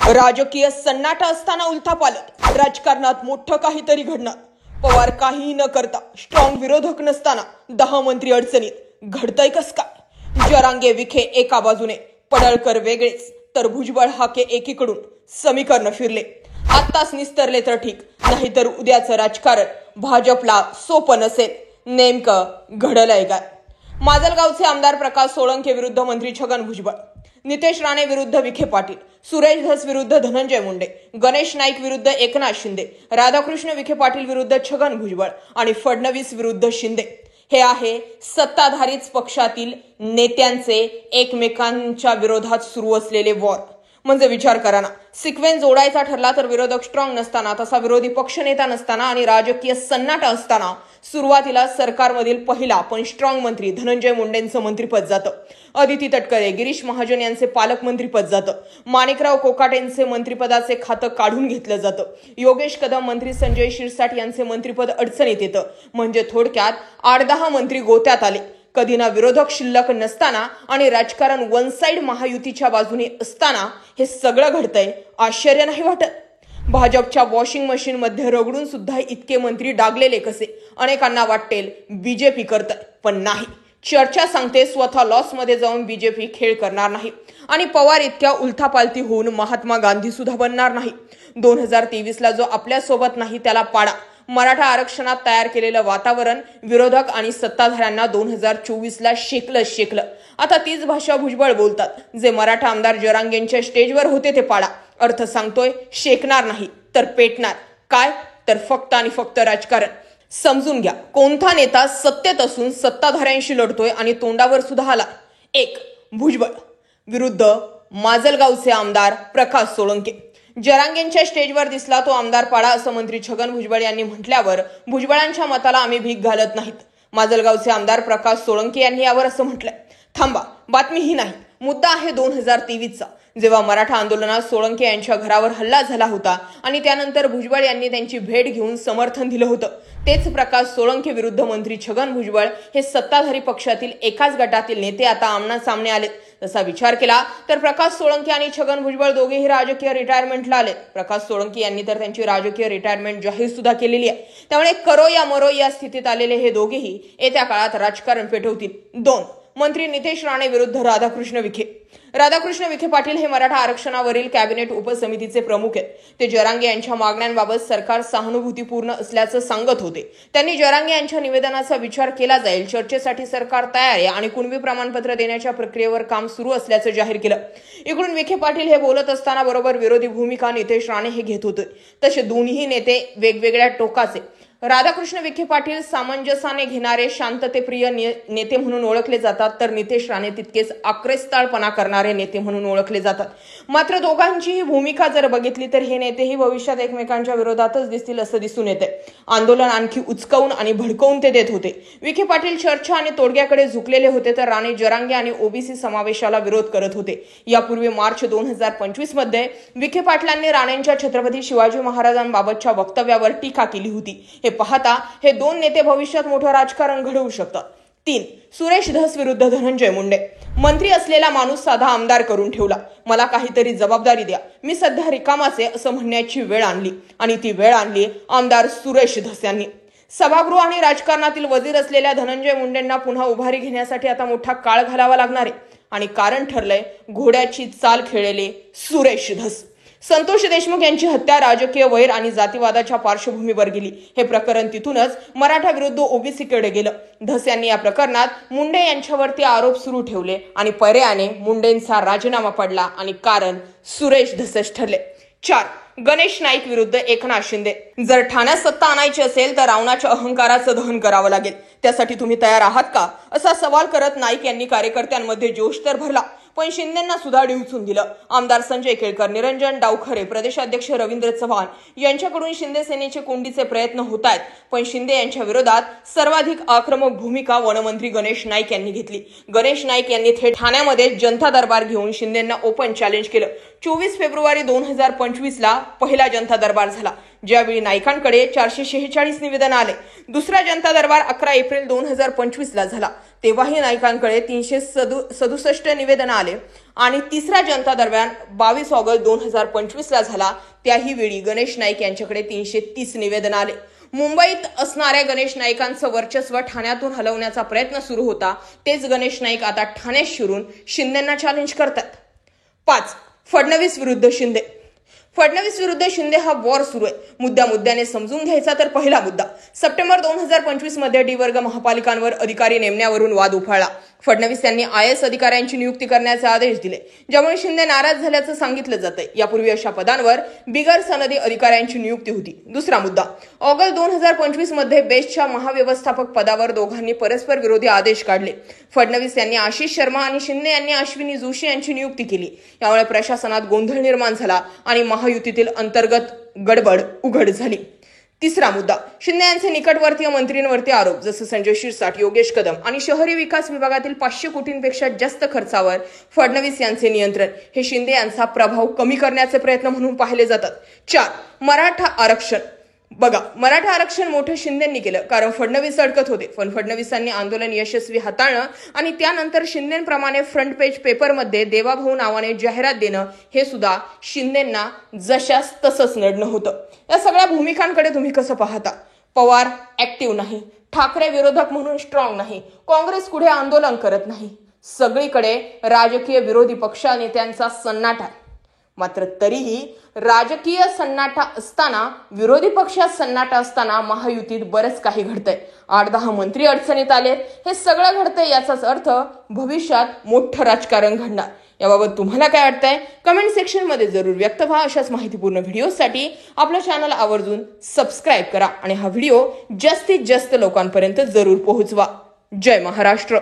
राजकीय सन्नाटा असताना उलथापालट, राजकारणात मोठं काहीतरी घडणार. पवार काहीही न करता स्ट्रॉंग विरोधक नसताना 10 मंत्री अडचणीत. घडतंय कस काय? जरांगे विखे एका बाजूने, पडळकर वेगळेच, तर भुजबळ हाके एकीकडून. समीकरण फिरले. आत्ताच निस्तरले तर ठीक, नाहीतर उद्याचं राजकारण भाजपला सोपं नसेल. नेमकं घडलंय काय? माजलगावचे आमदार प्रकाश सोळंके विरुद्ध मंत्री छगन भुजबळ, नितेश राणे विरुद्ध विखे पाटील, सुरेश धस विरुद्ध धनंजय मुंडे, गणेश नाईक विरुद्ध एकनाथ शिंदे, राधाकृष्ण विखे पाटील विरुद्ध छगन भुजबळ आणि फडणवीस विरुद्ध शिंदे. हे आहे सत्ताधारीच पक्षातील नेत्यांचे एकमेकांच्या विरोधात सुरू असलेले वॉर. म्हणजे विचार करा ना, सिक्वेन्स जोडायचा ठरला तर विरोधक स्ट्रॉंग नसताना, तसा विरोधी पक्षनेता नसताना आणि राजकीय सन्नाटा असताना सुरुवातीला सरकारमधील पहिला पण स्ट्रॉंग मंत्री धनंजय मुंडेंचं मंत्रिपद जातं. अदिती तटकरे, गिरीश महाजन यांचे पालकमंत्रीपद जातं. माणिकराव कोकाटेंचे मंत्रिपदाचे खातं काढून घेतलं जातं. योगेश कदम मंत्री, संजय शिरसाट यांचे मंत्रिपद अडचणीत येतं. म्हणजे थोडक्यात 8-10 मंत्री गोत्यात आले. कधी ना विरोधक शिल्लक नसताना आणि राजकारण वन साइड महायुतीच्या बाजूने असताना हे सगळं घडतंय. आश्चर्य नाही वाटत? भाजपच्या वॉशिंग मशीन मध्ये रगडून सुद्धा इतके मंत्री डागलेले कसे? अनेकांना वाटेल बीजेपी करतंय, पण नाही. चर्चा सांगते स्वतः लॉस मध्ये जाऊन बीजेपी खेळ करणार नाही आणि पवार इतक्या उलथापालथी होऊन महात्मा गांधी सुद्धा बनणार नाही. 2023ला जो आपल्या सोबत नाही त्याला पाडा. मराठा आरक्षणात तयार केलेलं वातावरण विरोधक आणि सत्ताधाऱ्यांना 2024ला शेकलं. आता तीच भाषा भुजबळ बोलतात. जे मराठा आमदार जरांगेंच्या स्टेजवर होते ते पाडा. अर्थ सांगतोय, शेकणार नाही तर पेटणार. काय? तर फक्त आणि फक्त राजकारण. समजून घ्या, कोणता नेता सत्तेत असून सत्ताधाऱ्यांशी लढतोय आणि तोंडावर सुद्धा आला. 1. भुजबळ विरुद्ध माजलगावचे आमदार प्रकाश सोळंके. जरांगेंच्या स्टेजवर दिसला तो आमदार पाडा असं मंत्री छगन भुजबळ यांनी म्हटल्यावर भुजबळांच्या मताला आम्ही भीक घालत नाहीत. माजलगावचे आमदार प्रकाश सोळंके यांनी यावर असं म्हटलंय. थांबा, बातमी ही नाही, मुद्दा आहे 2023चा. जेव्हा मराठा आंदोलनात सोळंके यांच्या घरावर हल्ला झाला होता आणि त्यानंतर भुजबळ यांनी त्यांची भेट घेऊन समर्थन दिलं होतं. तेच प्रकाश सोळंके विरुद्ध मंत्री छगन भुजबळ हे सत्ताधारी पक्षातील एकाच गटातील नेते आता आमनासामने आलेत. तसा विचार केला तर प्रकाश सोळंके आणि छगन भुजबळ दोघेही राजकीय रिटायरमेंटला आलेत. प्रकाश सोळंके यांनी तर त्यांची राजकीय रिटायरमेंट जाहीर सुद्धा केलेली आहे. त्यामुळे करो या मरो या स्थितीत आलेले हे दोघेही येत्या काळात राजकारण पेटवतील. 2. मंत्री नितेश राणे विरुद्ध राधाकृष्ण विखे. राधाकृष्ण विखे पाटील हे मराठा आरक्षणावरील कॅबिनेट उपसमितीचे प्रमुख आहेत. ते जरांगे यांच्या मागण्यांबाबत सरकार सहानुभूतीपूर्ण असल्याचं सांगत होते. त्यांनी जरांगे यांच्या निवेदनाचा विचार केला जाईल, चर्चेसाठी सरकार तयार आहे आणि कुणबी प्रमाणपत्र देण्याच्या प्रक्रियेवर काम सुरू असल्याचं जाहीर केलं. इकडून विखे पाटील हे बोलत असताना बरोबर विरोधी भूमिका नितेश राणे हे घेत होते. तसे दोन्ही नेते वेगवेगळ्या टोकाचे. राधाकृष्ण विखे पाटील सामंजस्याने घेणारे शांततेप्रिय नेते म्हणून ओळखले जातात, तर नितेश राणे तितकेच आक्रस्ताळपणा करणारे नेते म्हणून ओळखले जातात. मात्र दोघांचीही भूमिका जर बघितली तर हे नेतेही भविष्यात एकमेकांच्या विरोधातच दिसतील असं दिसून येते. आंदोलन आणखी उचकावून आणि भडकवून ते देत होते. विखे पाटील चर्चा आणि तोडग्याकडे झुकलेले होते, तर राणे जरांगे आणि ओबीसी समावेशाला विरोध करत होते. यापूर्वी मार्च 2025 मध्ये विखे पाटलांनी राणेंच्या छत्रपती शिवाजी महाराजांबाबतच्या वक्तव्यावर टीका केली होती. हे पाहता हे दोन नेते भविष्यात मोठं राजकारण घडवू शकतात. 3. सुरेश धस विरुद्ध धनंजय मुंडे. मंत्री असलेला माणूस साधा आमदार करून ठेवला. मला काहीतरी जबाबदारी द्या, मी सध्या रिकामाच आहे असं म्हणण्याची वेळ आणली आणि ती वेळ आणली आमदार सुरेश धस यांनी. सभागृह आणि राजकारणातील वजीर असलेल्या धनंजय मुंडेंना पुन्हा उभारी घेण्यासाठी आता मोठा काळ घालावा लागणार आहे आणि कारण ठरलंय घोड्याची चाल खेळलेले सुरेश धस. संतोष देशमुख यांची हत्या राजकीय वैर आणि जातीवादाच्या पार्श्वभूमीवर गेली. हे प्रकरण तिथूनच मराठा विरुद्ध ओबीसीकडे गेलं. धस यांनी या प्रकरणात मुंडे यांच्यावरती आरोप सुरू ठेवले आणि पर्यायाने मुंडेंचा राजीनामा पडला आणि कारण सुरेश धसच ठरले. 4. गणेश नाईक विरुद्ध एकनाथ शिंदे. जर ठाण्यात सत्ता आणायची असेल तर रावणाच्या अहंकाराचं दहन करावं लागेल. त्यासाठी तुम्ही तयार आहात का, असा सवाल करत नाईक यांनी कार्यकर्त्यांमध्ये जोश तर भरला, पण शिंदेंना सुद्धा डिवचून दिलं. आमदार संजय केळकर, निरंजन डावखरे, प्रदेशाध्यक्ष रवींद्र चव्हाण यांच्याकडून शिंदे सेनेचे कोंडीचे प्रयत्न होत आहेत, पण शिंदे यांच्या विरोधात सर्वाधिक आक्रमक भूमिका वनमंत्री गणेश नाईक यांनी घेतली. गणेश नाईक यांनी थेट ठाण्यामध्ये जनता दरबार घेऊन शिंदेंना ओपन चॅलेंज केलं. 24 फेब्रुवारी 2025ला पहिला जनता दरबार झाला. ज्यावेळी नाईकांकडे 446 निवेदन आले. दुसरा जनता दरबार 11 एप्रिल 2025 ला झाला, तेव्हाही नाईकांकडे 367 निवेदन आले आणि तिसरा जनता दरबार 22 ऑगस्ट 2025 ला झाला, त्याही वेळी गणेश नाईक यांच्याकडे 330 निवेदन आले. मुंबईत असणाऱ्या गणेश नाईकांचं वर्चस्व ठाण्यातून हलवण्याचा प्रयत्न सुरू होता. तेच गणेश नाईक आता ठाण्यात शिरून शिंदेंना चॅलेंज करतात. 5. फडणवीस विरुद्ध शिंदे. फडणवीस विरुद्ध शिंदे हा वॉर सुरू आहे. मुद्द्याने समजून घ्यायचा तर पहिला मुद्दा, सप्टेंबर 2025 मध्ये डी वर्ग महापालिकांवर अधिकारी नेमण्यावरून वाद उफाळला. फडणवीस यांनी IAS अधिकाऱ्यांची नियुक्ती करण्याचे आदेश दिले, ज्यामुळे शिंदे नाराज झाल्याचं सांगितलं जातंय. यापूर्वी अशा पदांवर बिगर सनदी अधिकाऱ्यांची नियुक्ती होती. दुसरा मुद्दा, ऑगस्ट 2025 मध्ये बेस्टच्या महाव्यवस्थापक पदावर दोघांनी परस्पर विरोधी आदेश काढले. फडणवीस यांनी आशिष शर्मा आणि शिंदे यांनी अश्विनी जोशी यांची नियुक्ती केली. यामुळे प्रशासनात गोंधळ निर्माण झाला आणि महायुतीतील अंतर्गत गडबड उघड झाली. तिसरा मुद्दा, शिंदे यांचे निकटवर्तीय मंत्रींवरती आरोप, जसं संजय शिरसाट, योगेश कदम आणि शहरी विकास विभागातील 500 कोटींपेक्षा जास्त खर्चावर फडणवीस यांचे नियंत्रण, हे शिंदे यांचा प्रभाव कमी करण्याचे प्रयत्न म्हणून पाहिले जातात. 4. मराठा आरक्षण. बघा, मराठा आरक्षण मोठं शिंदेंनी केलं, कारण फडणवीस अडकत होते. पण फडणवीसांनी आंदोलन यशस्वी हाताळणं आणि त्यानंतर शिंदेंप्रमाणे फ्रंट पेज पेपरमध्ये देवाभाऊ नावाने जाहिरात देणं, हे सुद्धा शिंदेंना जशास तसंच नडणं होतं. या सगळ्या भूमिकांकडे तुम्ही कसं पाहता? पवार ऍक्टिव्ह नाही, ठाकरे विरोधक म्हणून स्ट्रॉंग नाही, काँग्रेस पुढे आंदोलन करत नाही, सगळीकडे राजकीय विरोधी पक्ष नेत्यांचा सन्नाटा. मात्र तरीही राजकीय सन्नाटा असताना, विरोधी पक्षात सन्नाटा असताना महायुतीत बरंच काही घडतंय. 8-10 मंत्री अडचणीत आलेत. हे सगळं घडतंय, याचाच अर्थ भविष्यात मोठं राजकारण घडणार. याबाबत तुम्हाला काय वाटतंय? कमेंट सेक्शन मध्ये जरूर व्यक्त व्हा. अशाच माहितीपूर्ण व्हिडिओसाठी आपल्या चॅनल आवर्जून सबस्क्राईब करा आणि हा व्हिडिओ जास्तीत जास्त लोकांपर्यंत जरूर पोहोचवा. जय महाराष्ट्र.